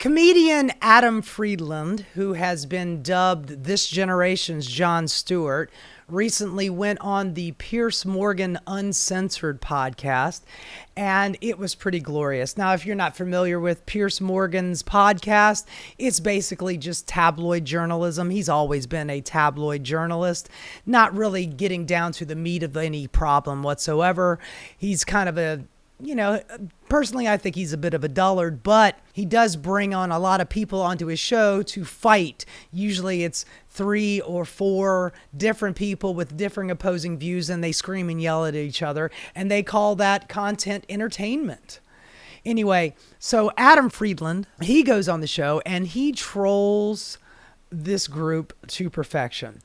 Comedian Adam Friedland, who has been dubbed this generation's Jon Stewart, recently went on the Piers Morgan Uncensored podcast, and it was pretty glorious. Now, if you're not familiar with Piers Morgan's podcast, it's basically just tabloid journalism. He's always been a tabloid journalist, not really getting down to the meat of any problem whatsoever. He's kind of a personally, I think he's a bit of a dullard, but he does bring on a lot of people onto his show to fight. Usually it's 3 or 4 different people with differing opposing views, and they scream and yell at each other, and they call that content entertainment. Anyway, so Adam Friedland, he goes on the show and he trolls this group to perfection.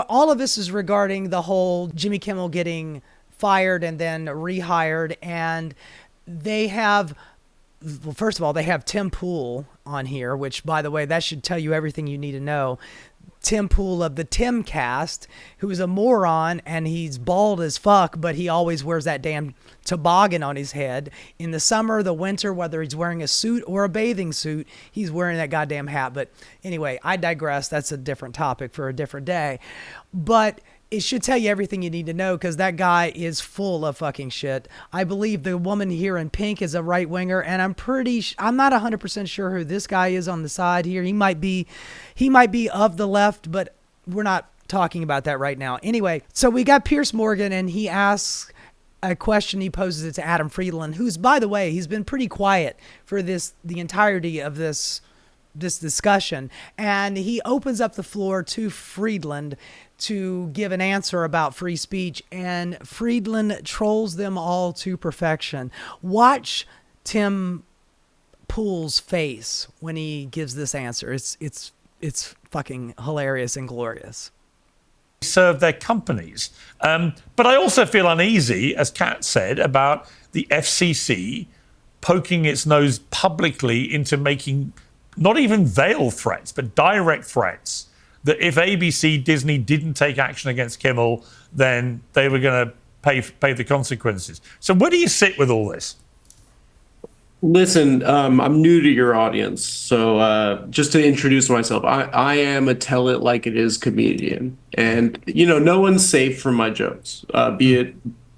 All of this is regarding the whole Jimmy Kimmel getting fired and then rehired, and they have, well, first of all, they have Tim Pool on here, which, by the way, that should tell you everything you need to know. Tim Pool of the Timcast, who is a moron, and he's bald as fuck, but he always wears that damn toboggan on his head. In the summer, the winter, whether he's wearing a suit or a bathing suit, he's wearing that goddamn hat. But anyway, I digress. That's a different topic for a different day. But it should tell you everything you need to know, because that guy is full of fucking shit. I believe the woman here in pink is a right winger, and I'm not 100% sure who this guy is on the side here. He might be of the left, but we're not talking about that right now. Anyway, so we got Piers Morgan, and he asks a question. He poses it to Adam Friedland, who's, by the way, he's been pretty quiet for the entirety of this discussion, and he opens up the floor to Friedland to give an answer about free speech, and Friedland trolls them all to perfection. Watch Tim Pool's face when he gives this answer. It's fucking hilarious and glorious. Serve their companies. But I also feel uneasy, as Kat said, about the FCC poking its nose publicly into making not even veiled threats, but direct threats that if ABC, Disney didn't take action against Kimmel, then they were going to pay the consequences. So where do you sit with all this? Listen, I'm new to your audience, so just to introduce myself, I am a tell it like it is comedian, and no one's safe from my jokes, be it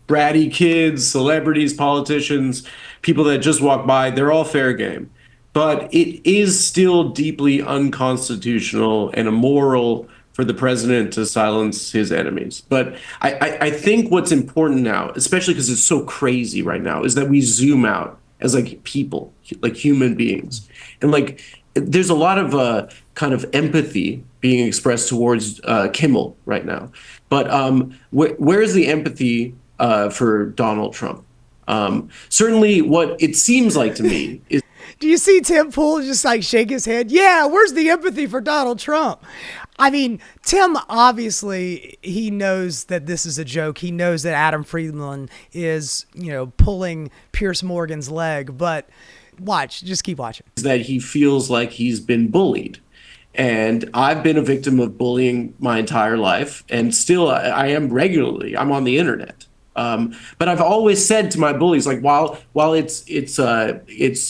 bratty kids, celebrities, politicians, people that just walk by. They're all fair game. But it is still deeply unconstitutional and immoral for the president to silence his enemies. But I think what's important now, especially because it's so crazy right now, is that we zoom out as like people, like human beings. And like there's a lot of kind of empathy being expressed towards Kimmel right now. But where is the empathy for Donald Trump? Certainly what it seems like to me is, do you see Tim Pool just like shake his head? Yeah, where's the empathy for Donald Trump? I mean, Tim, obviously, he knows that this is a joke. He knows that Adam Friedland is, pulling Piers Morgan's leg. But just keep watching. That he feels like he's been bullied. And I've been a victim of bullying my entire life. And still, I am regularly. I'm on the internet. But I've always said to my bullies, like, while it's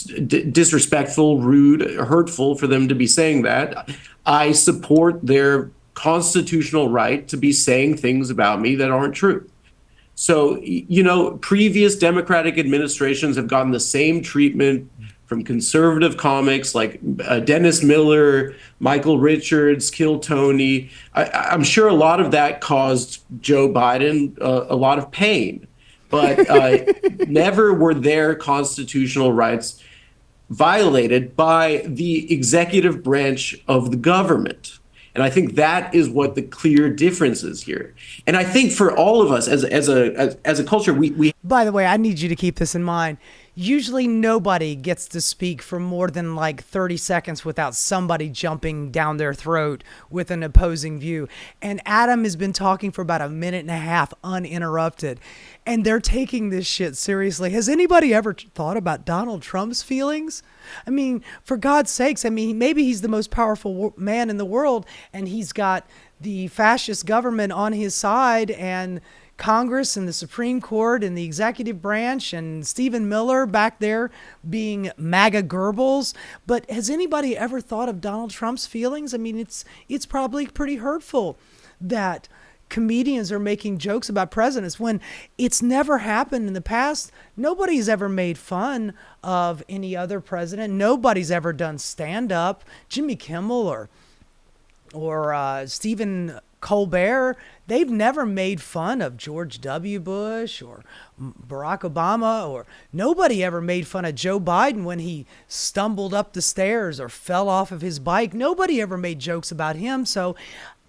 disrespectful, rude, hurtful for them to be saying that, I support their constitutional right to be saying things about me that aren't true. So, previous Democratic administrations have gotten the same treatment from conservative comics like Dennis Miller, Michael Richards, Kill Tony. I'm sure a lot of that caused Joe Biden a lot of pain, but never were their constitutional rights violated by the executive branch of the government. And I think that is what the clear difference is here. And I think for all of us as a culture, we. By the way, I need you to keep this in mind. Usually nobody gets to speak for more than like 30 seconds without somebody jumping down their throat with an opposing view. And Adam has been talking for about a minute and a half uninterrupted. And they're taking this shit seriously. Has anybody ever thought about Donald Trump's feelings? I mean, for God's sakes, maybe he's the most powerful man in the world, and he's got the fascist government on his side, and Congress and the Supreme Court and the executive branch and Stephen Miller back there being MAGA Goebbels. But has anybody ever thought of Donald Trump's feelings? I mean, it's probably pretty hurtful that comedians are making jokes about presidents when it's never happened in the past. Nobody's ever made fun of any other president. Nobody's ever done stand-up. Jimmy Kimmel or Stephen Colbert, they've never made fun of George W. Bush or Barack Obama, or nobody ever made fun of Joe Biden when he stumbled up the stairs or fell off of his bike. Nobody ever made jokes about him. So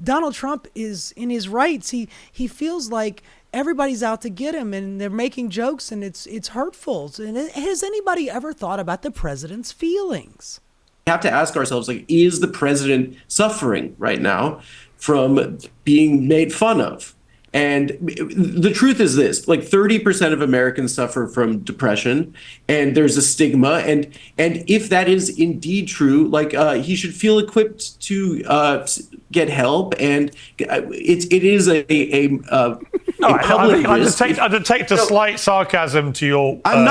Donald Trump is in his rights. He feels like everybody's out to get him and they're making jokes and it's hurtful. And has anybody ever thought about the president's feelings? We have to ask ourselves, like, is the president suffering right now from being made fun of? And the truth is this, like 30% of Americans suffer from depression, and there's a stigma. And if that is indeed true, like he should feel equipped to get help. And it is a public risk. I detect a slight sarcasm to your I'm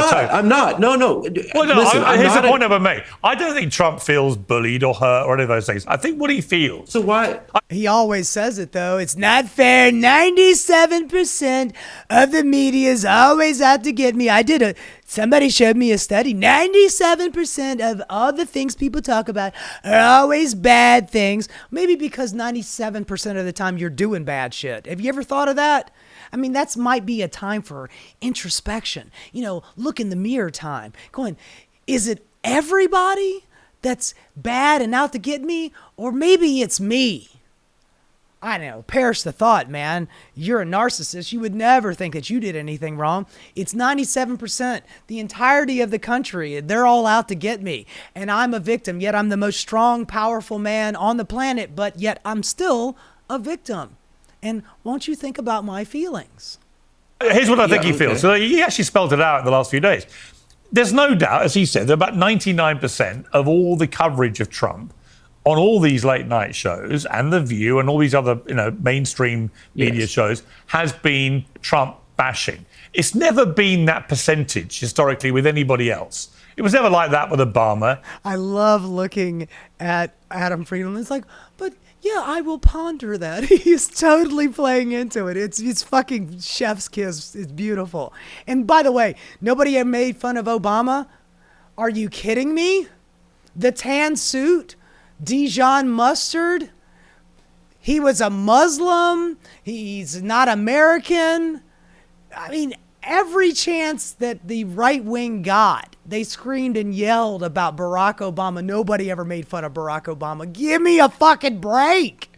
not. No. Well, no, Listen, here's the point I've made. I don't think Trump feels bullied or hurt or any of those things. I think what he feels. So why? He always says it, though. It's not fair. 97% of the media is always out to get me. Somebody showed me a study. 97% of all the things people talk about are always bad things. Maybe because 97% of the time you're doing bad shit. Have you ever thought of that? I mean, that might be a time for introspection. Look in the mirror time. Going, is it everybody that's bad and out to get me? Or maybe it's me? I know, perish the thought, man. You're a narcissist. You would never think that you did anything wrong. It's 97%, the entirety of the country. They're all out to get me. And I'm a victim, yet I'm the most strong, powerful man on the planet, but yet I'm still a victim. And won't you think about my feelings? Here's what I think he feels. So he actually spelled it out in the last few days. There's no doubt, as he said, that about 99% of all the coverage of Trump on all these late night shows and The View and all these other, mainstream media shows has been Trump bashing. It's never been that percentage historically with anybody else. It was never like that with Obama. I love looking at Adam Friedland. It's like, but yeah, I will ponder that. He's totally playing into it. It's fucking chef's kiss. It's beautiful. And by the way, nobody ever made fun of Obama. Are you kidding me? The tan suit, Dijon mustard. He was a Muslim. He's not American. I mean, every chance that the right wing got, they screamed and yelled about Barack Obama. Nobody ever made fun of Barack Obama. Give me a fucking break.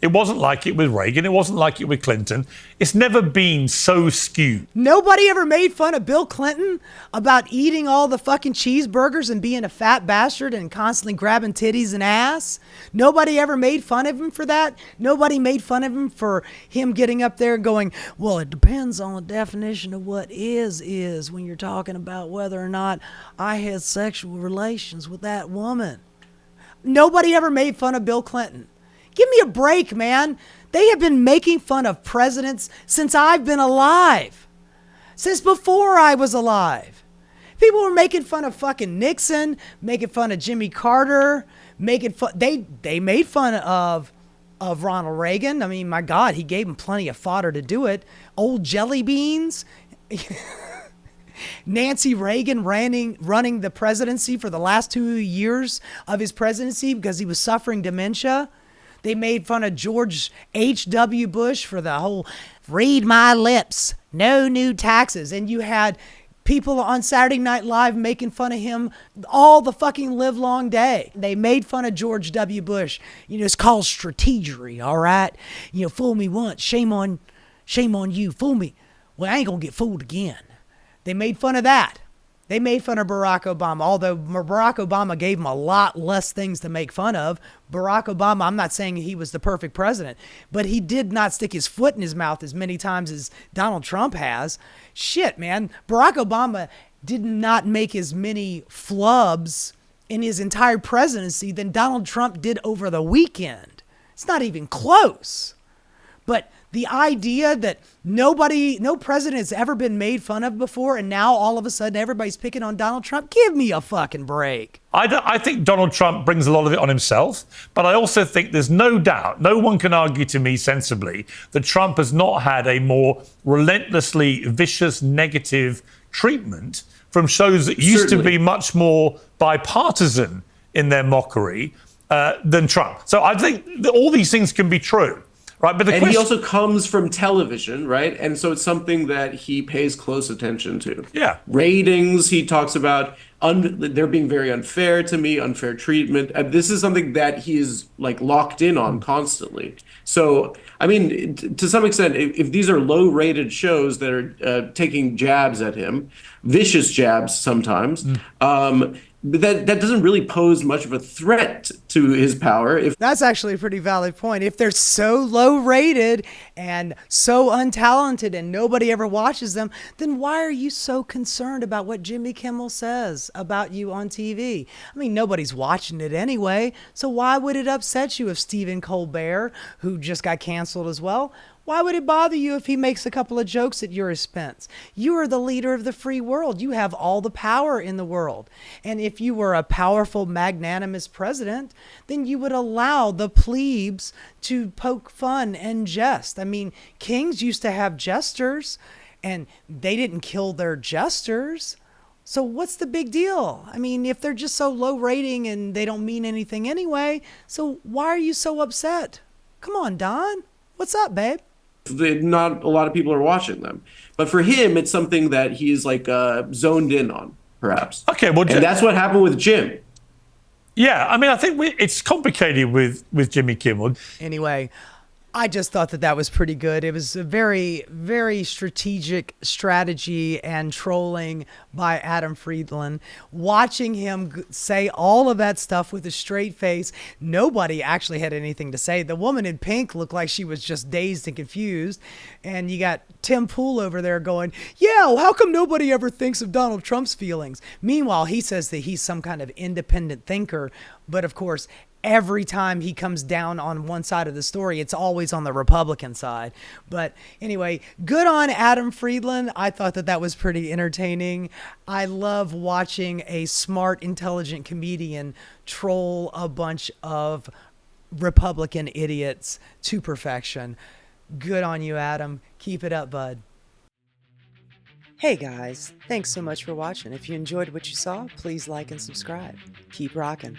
It wasn't like it with Reagan. It wasn't like it with Clinton. It's never been so skewed. Nobody ever made fun of Bill Clinton about eating all the fucking cheeseburgers and being a fat bastard and constantly grabbing titties and ass. Nobody ever made fun of him for that. Nobody made fun of him for him getting up there and going, well, it depends on the definition of what is when you're talking about whether or not I had sexual relations with that woman. Nobody ever made fun of Bill Clinton. Give me a break, man. They have been making fun of presidents since I've been alive. Since before I was alive. People were making fun of fucking Nixon, making fun of Jimmy Carter, making fun. They made fun of Ronald Reagan. I mean, my God, he gave him plenty of fodder to do it. Old jelly beans. Nancy Reagan running the presidency for the last 2 years of his presidency because he was suffering dementia. They made fun of George H.W. Bush for the whole read my lips, no new taxes. And you had people on Saturday Night Live making fun of him all the fucking live long day. They made fun of George W. Bush. It's called strategery, all right? Fool me once, shame on you. Fool me. Well, I ain't gonna get fooled again. They made fun of that. They made fun of Barack Obama, although Barack Obama gave him a lot less things to make fun of. Barack Obama, I'm not saying he was the perfect president, but he did not stick his foot in his mouth as many times as Donald Trump has. Shit, man. Barack Obama did not make as many flubs in his entire presidency than Donald Trump did over the weekend. It's not even close. But The idea that no president has ever been made fun of before, and now all of a sudden everybody's picking on Donald Trump. Give me a fucking break. I think Donald Trump brings a lot of it on himself, but I also think there's no doubt, no one can argue to me sensibly, that Trump has not had a more relentlessly vicious, negative treatment from shows that used to be much more bipartisan in their mockery than Trump. So I think that all these things can be true. Right, but he also comes from television, right? And so it's something that he pays close attention to. Yeah. Ratings, he talks about they're being very unfair to me, unfair treatment. And this is something that he is like locked in on constantly. So, I mean, to some extent, if these are low-rated shows that are taking jabs at him, vicious jabs sometimes, that doesn't really pose much of a threat to his power. That's actually a pretty valid point. If they're so low rated and so untalented and nobody ever watches them, then why are you so concerned about what Jimmy Kimmel says about you on TV? I mean, nobody's watching it anyway, so why would it upset you if Stephen Colbert, who just got canceled as well, why would it bother you if he makes a couple of jokes at your expense? You are the leader of the free world. You have all the power in the world. And if you were a powerful, magnanimous president, then you would allow the plebes to poke fun and jest. I mean, kings used to have jesters, and they didn't kill their jesters. So what's the big deal? I mean, if they're just so low rating and they don't mean anything anyway, so why are you so upset? Come on, Don. What's up, babe? Not a lot of people are watching them, but for him, it's something that he's like zoned in on, perhaps. Okay, well, and that's what happened with Jim. Yeah, I mean, I think it's complicated with Jimmy Kimmel. Anyway, I just thought that was pretty good. It was a very, very strategic strategy and trolling by Adam Friedland. Watching him say all of that stuff with a straight face, nobody actually had anything to say. The woman in pink looked like she was just dazed and confused. And you got Tim Pool over there going, yeah, well, how come nobody ever thinks of Donald Trump's feelings? Meanwhile, he says that he's some kind of independent thinker. But of course, every time he comes down on one side of the story, it's always on the Republican side. But anyway, good on Adam Friedland. I thought that was pretty entertaining. I love watching a smart, intelligent comedian troll a bunch of Republican idiots to perfection. Good on you, Adam. Keep it up, bud. Hey guys, thanks so much for watching. If you enjoyed what you saw, please like and subscribe. Keep rocking.